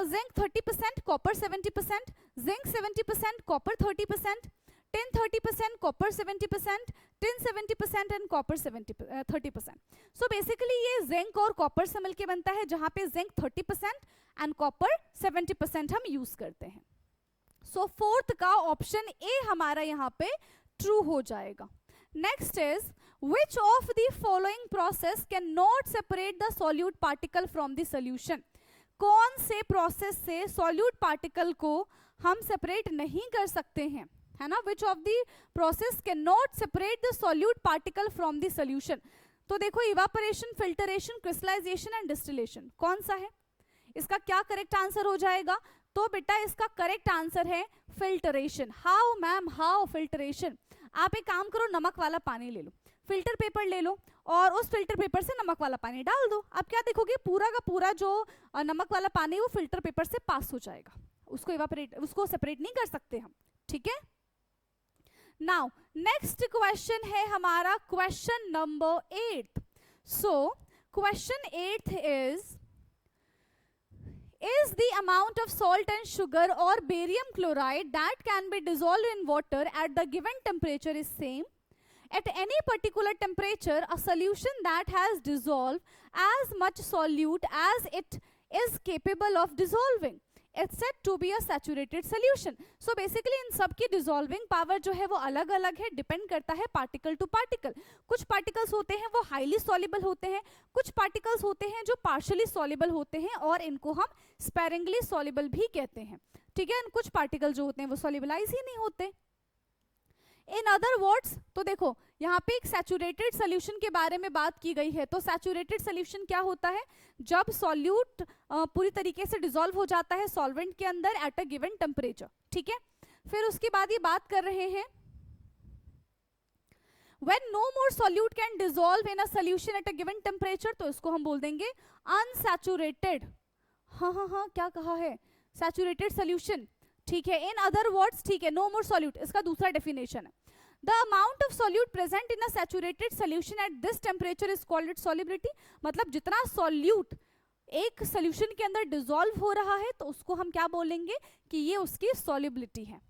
zinc 30%, copper 70%, zinc 70%, copper 30%, tin 30%, copper 70%, tin 70% and copper 30%। So basically ये जिंक और कॉपर से मिलके बनता है, जहां पे जिंक 30% एंड कॉपर 70% हम यूज करते हैं। सो फोर्थ का ऑप्शन ए हमारा यहाँ पे ट्रू हो जाएगा। Next is, which of the following process cannot separate the solute particle from the solution? कौन से प्रोसेस से solute particle को हम सेपरेट नहीं कर सकते हैं, है ना? which of the process cannot separate the solute particle from the solution? तो देखो evaporation, filtration, crystallization and distillation, कौन सा है? इसका क्या करेक्ट आंसर हो जाएगा? तो बेटा इसका करेक्ट आंसर है filtration. How ma'am, how filtration? आप एक काम करो, नमक वाला पानी ले लो, फिल्टर पेपर ले लो और उस फिल्टर पेपर से नमक वाला पानी डाल दो। आप क्या देखोगे, पूरा का पूरा जो नमक वाला पानी है वो फिल्टर पेपर से पास हो जाएगा, उसको सेपरेट नहीं कर सकते हम। ठीक है, नाउ नेक्स्ट क्वेश्चन है हमारा question number 8। So question 8 is the amount of salt and sugar or barium chloride that can be dissolved in water at the given temperature is same? At any particular temperature, a solution that has dissolved as much solute as it is capable of dissolving, it's said to be a saturated solution. So basically इन सब की dissolving power जो है वो अलग अलग है, depend करता है पार्टिकल टू पार्टिकल। कुछ पार्टिकल्स होते हैं वो हाईली सॉल्युबल होते हैं, कुछ पार्टिकल्स होते हैं जो पार्शियली सॉल्युबल होते हैं और इनको हम स्पेरिंगली सॉल्युबल भी कहते हैं। ठीक है, कुछ पार्टिकल जो होते हैं वो सॉल्युबलाइज ही नहीं होते। इन अदर वर्ड्स, तो देखो यहाँ पे एक सैचुरेटेड सोल्यूशन के बारे में बात की गई है। तो सैचुरेटेड सोल्यूशन क्या होता है? जब सॉल्यूट पूरी तरीके से डिसॉल्व हो जाता है सॉल्वेंट के अंदर एट अ गिवन टेम्परेचर। ठीक है, फिर उसके बाद ये बात कर रहे हैं when no more solute can dissolve in a solution at a given temperature, तो इसको हम बोल देंगे unsaturated। हाँ, क्या कहा है? Saturated solution. ठीक है, इन अदर वर्ड्स, ठीक है, नो मोर सॉल्यूट इसका दूसरा डेफिनेशन है। The amount of solute present in a saturated solution at this temperature is called its solubility. मतलब जितना सॉल्यूट एक सोल्यूशन के अंदर डिसॉल्व हो रहा है तो उसको हम क्या बोलेंगे कि ये उसकी सॉल्युबिलिटी है।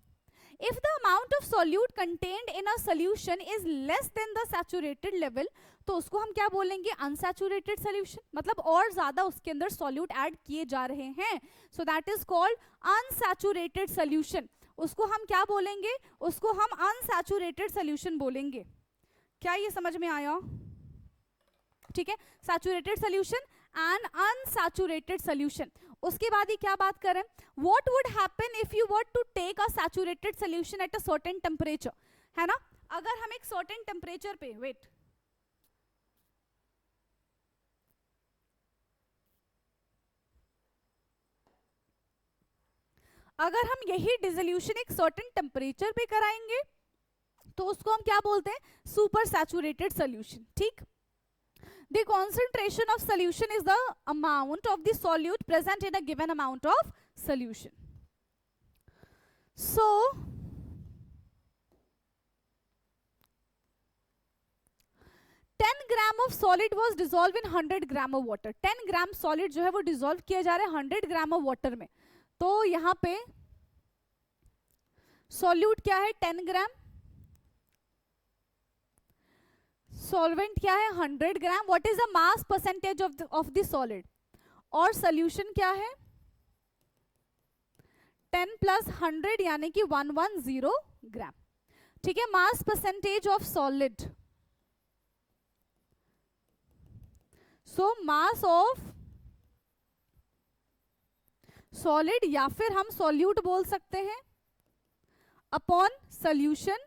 If the amount of solute contained in a solution is less than the saturated level, तो उसको हम क्या बोलेंगे? unsaturated solution। मतलब और ज्यादा उसके अंदर solute ऐड किए जा रहे हैं, so that is called unsaturated solution। उसको हम क्या बोलेंगे? उसको हम unsaturated solution बोलेंगे। क्या ये समझ में आया? ठीक है, saturated solution and unsaturated solution। उसके बाद ही क्या बात करें? What would happen if you were to take a saturated solution at a certain temperature? है ना, अगर हम एक certain temperature पे, wait, अगर हम यही डिसोल्यूशन एक सर्टेन टेम्परेचर पे कराएंगे तो उसको हम क्या बोलते हैं? Super saturated solution. ठीक, the concentration of solution is the amount of the solute present in a given amount of solution. So 10 gram of solid was dissolve in 100 gram of water. 10 gram solid जो है वो dissolve किया जा रहा है 100 gram of water में। तो यहाँ पे सॉल्यूट क्या है 10 ग्राम, सॉल्वेंट क्या है 100 gram. What is the mass percentage of the solid, और सोल्यूशन क्या है 10 प्लस 100 यानी कि 110 ग्राम. ठीक है, मास percentage of solid. So mass of solid या फिर हम सॉल्यूट बोल सकते हैं अपॉन सोल्यूशन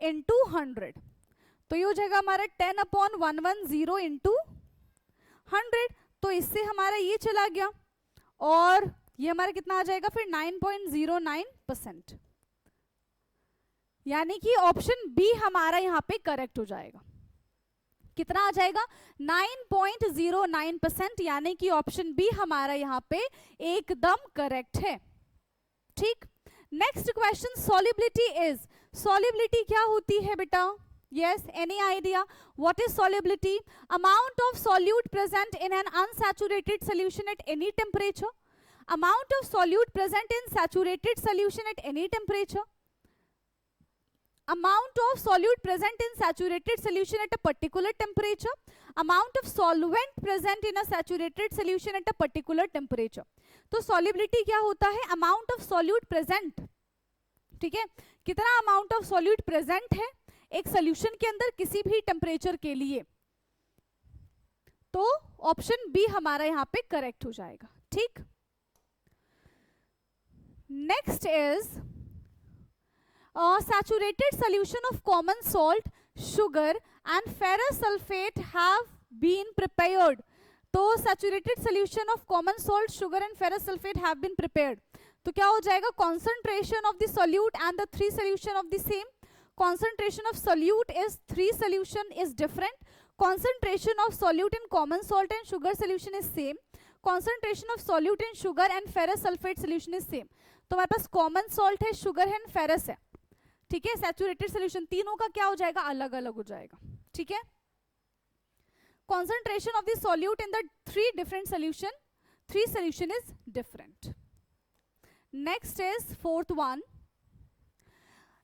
इनटू 100. तो ये हो जाएगा हमारा 10 अपॉन 110 इंटू 100. तो इससे हमारा ये चला गया और ये हमारा कितना आ जाएगा फिर 9.09%. यानी कि ऑप्शन बी हमारा यहाँ पे करेक्ट हो जाएगा. कितना आ जाएगा 9.09%, यानी कि ऑप्शन बी हमारा यहाँ पे एकदम करेक्ट है. ठीक. Next question, solubility is. Solubility क्या होती है बेटा? Yes, any idea? What is solubility? Amount of solute present in an unsaturated solution at any temperature. Amount of solute present in saturated solution at any temperature. Amount of solute present in saturated solution at a particular temperature. Amount of solvent present in a saturated solution at a particular temperature. तो solubility क्या होता है? Amount of solute present. ठीक है, कितना amount of solute present है एक solution के अंदर किसी भी टेम्परेचर के लिए. तो ऑप्शन बी हमारा यहां पे करेक्ट हो जाएगा. ठीक. Next is saturated solution of common salt, sugar and ferrous sulphate have been prepared. तो saturated solution of common salt, sugar and ferrous sulphate have been prepared. तो क्या हो जाएगा? Concentration of the solute and the 3 solution of the same. Concentration of solute is 3 solution is different. Concentration of solute in common salt and sugar solution is same. Concentration of solute in sugar and ferrous sulfate solution is same. तो हमारे पास common salt है, sugar है, ferrous है. ठीक है, saturated solution तीनों का क्या हो जाएगा? अलग अलग हो जाएगा. ठीक है. Concentration of the solute in the 3 different solution, 3 solution is different. Next is fourth one.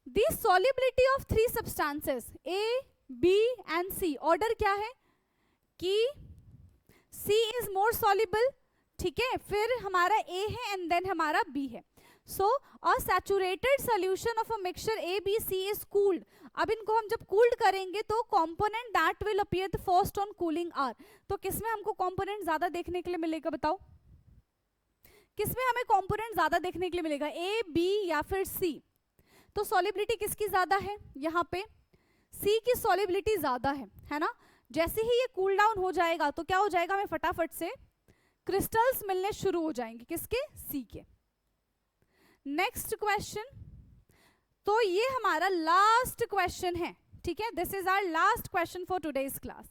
The solubility of 3 substances A, B and C. Order क्या है कि C is more soluble. ठीक है, फिर हमारा A है and then हमारा B है. So a saturated solution of a mixture A, B, C is cooled. अब इनको हम जब cooled करेंगे तो component that will appear the first on cooling are. तो किसमें हमको component ज्यादा देखने के लिए मिलेगा बताओ? किसमें हमें component ज्यादा देखने के लिए मिलेगा? A, B या फिर C? तो सॉल्युबिलिटी किसकी ज्यादा है? यहाँ पे सी की सॉल्युबिलिटी ज्यादा है ना. जैसे ही ये कूल डाउन हो जाएगा तो क्या हो जाएगा? हमें फटाफट से क्रिस्टल्स मिलने शुरू हो जाएंगे. किसके? सी के. Next question. तो ये हमारा लास्ट क्वेश्चन है. ठीक है, this is our last question for today's class.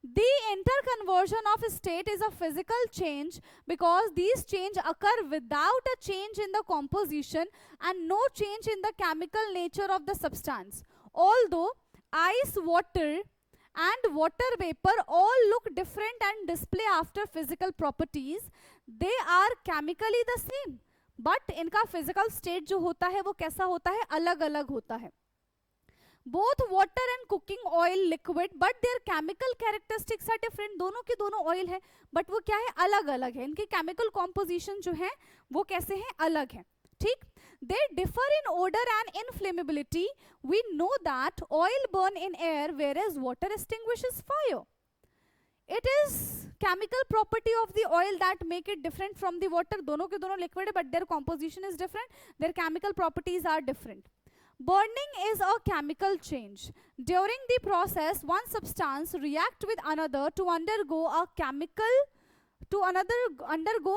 The interconversion of state is a physical change because these change occur without a change in the composition and no change in the chemical nature of the substance. Although ice, water and water vapor all look different and display after physical properties, they are chemically the same. But इनका physical state जो होता है वो कैसा होता है? अलग अलग होता है. Both water and cooking oil liquid, but their chemical characteristics are different. दोनों के दोनों ऑयल है बट वो क्या है? अलग अलग है. इनके केमिकल कॉम्पोजिशन जो है वो कैसे हैं? अलग है. ठीक. They differ in odor and in flammability. We know that oil burn in air whereas water extinguishes fire. It is chemical property of the oil that make it different from the water. दोनों के दोनों liquid है but their composition is different. Their chemical properties are different. Burning is a chemical change. During the process, one substance react with another to undergo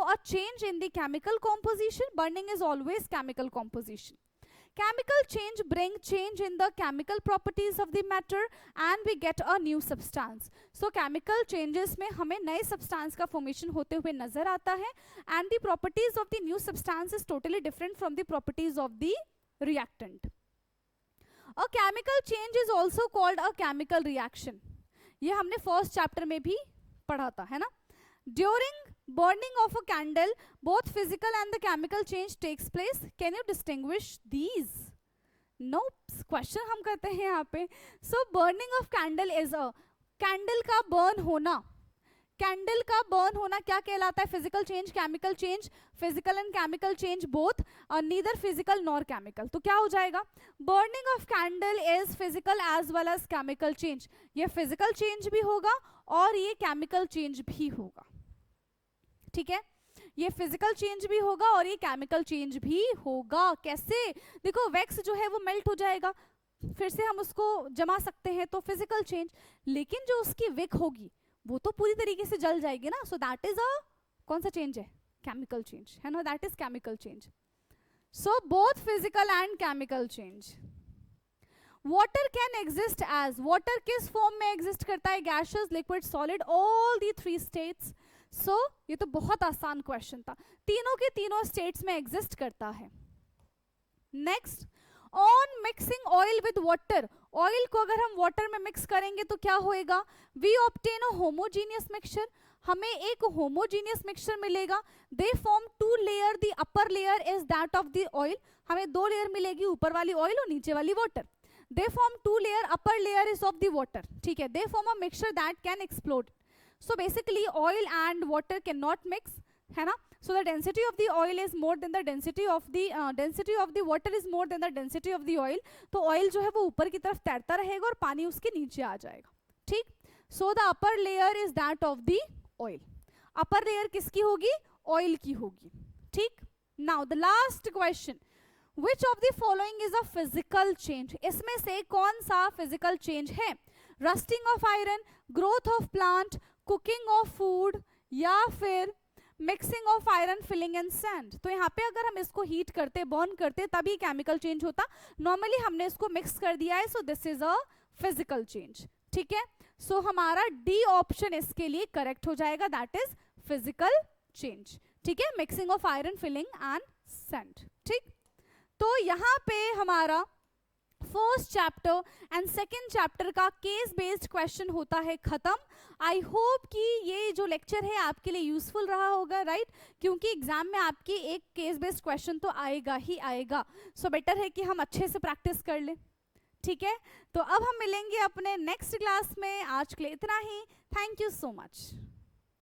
a change in the chemical composition. Burning is always chemical composition. Chemical change bring change in the chemical properties of the matter and we get a new substance. So chemical changes में हमें नए substance का formation होते हुए नजर आता है and the properties of the new substance is totally different from the properties of the reactant. A chemical change is also called a chemical reaction. ये हमने फर्स्ट चैप्टर में भी पढ़ा था, है ना. During burning of a candle, both physical and the chemical change takes place. Can you distinguish these? No. Question हम करते हैं यहाँ पे. So burning of candle is a, candle का बर्न होना, कैंडल का बर्न होना क्या कहलाता है? Physical change, chemical change, physical and chemical change both, neither physical nor chemical. तो क्या हो जाएगा? Burning of candle is physical as well as chemical change. ये फिजिकल चेंज भी होगा और ये केमिकल चेंज भी होगा. ठीक है, ये फिजिकल चेंज भी होगा और ये केमिकल चेंज भी होगा. कैसे? देखो वैक्स जो है वो मेल्ट हो जाएगा, फिर से हम उसको जमा सकते हैं, तो फिजिकल चेंज. लेकिन जो उसकी विक होगी वो तो पूरी तरीके से जल जाएगी ना. सो दैट इज अ, कौन सा चेंज है? केमिकल चेंज है ना, that is chemical change. So both physical and chemical change. Water can exist as, water किस फॉर्म में एग्जिस्ट करता है? Gaseous, liquid, solid, all the three states. So ये तो बहुत आसान क्वेश्चन था. तीनों के तीनों स्टेट्स में एग्जिस्ट करता है. Next, on mixing oil with water, oil को अगर हम वाटर में मिक्स करेंगे तो क्या होएगा? We obtain a homogeneous mixture, हमें एक होमोजीनियस मिक्सचर मिलेगा. They form two layer, the upper layer is that of the oil, हमें दो लेयर मिलेगी, ऊपर वाली ऑयल और नीचे वाली water. They form two layer, upper layer is of the water. ठीक है, they form a mixture that can explode. So basically oil and water can not mix, है ना. So the density of the oil is more than the density of the water is more than the density of the oil. तो oil जो है वो ऊपर की तरफ तैरता रहेगा और पानी उसके नीचे आ जाएगा. ठीक. So the upper layer is that of the oil. Upper layer किसकी होगी? ऑयल की होगी. ठीक. Now the last question. Which of the following is a physical change? इसमें से कौन सा physical change है? Rusting of iron, growth of plant, cooking of food, या फिर mixing of iron, filing and sand. तो यहाँ पे अगर हम इसको हीट करते, बर्न करते, तभी केमिकल चेंज होता. नॉर्मली हमने इसको मिक्स कर दिया है, so this is a physical change. ठीक है, सो हमारा डी ऑप्शन इसके लिए करेक्ट हो जाएगा, दैट इज फिजिकल चेंज. ठीक है, mixing of iron, filing and sand. ठीक, तो यहाँ पे हमारा first chapter and second chapter का केस बेस्ड क्वेश्चन होता है खत्म. आई होप कि ये जो लेक्चर है आपके लिए यूजफुल रहा होगा, राइट? क्योंकि एग्जाम में आपकी एक केस बेस्ड क्वेश्चन तो आएगा ही आएगा. सो बेटर है कि हम अच्छे से प्रैक्टिस कर लें. ठीक है, तो अब हम मिलेंगे अपने नेक्स्ट क्लास में. आज के लिए इतना ही. Thank you so much.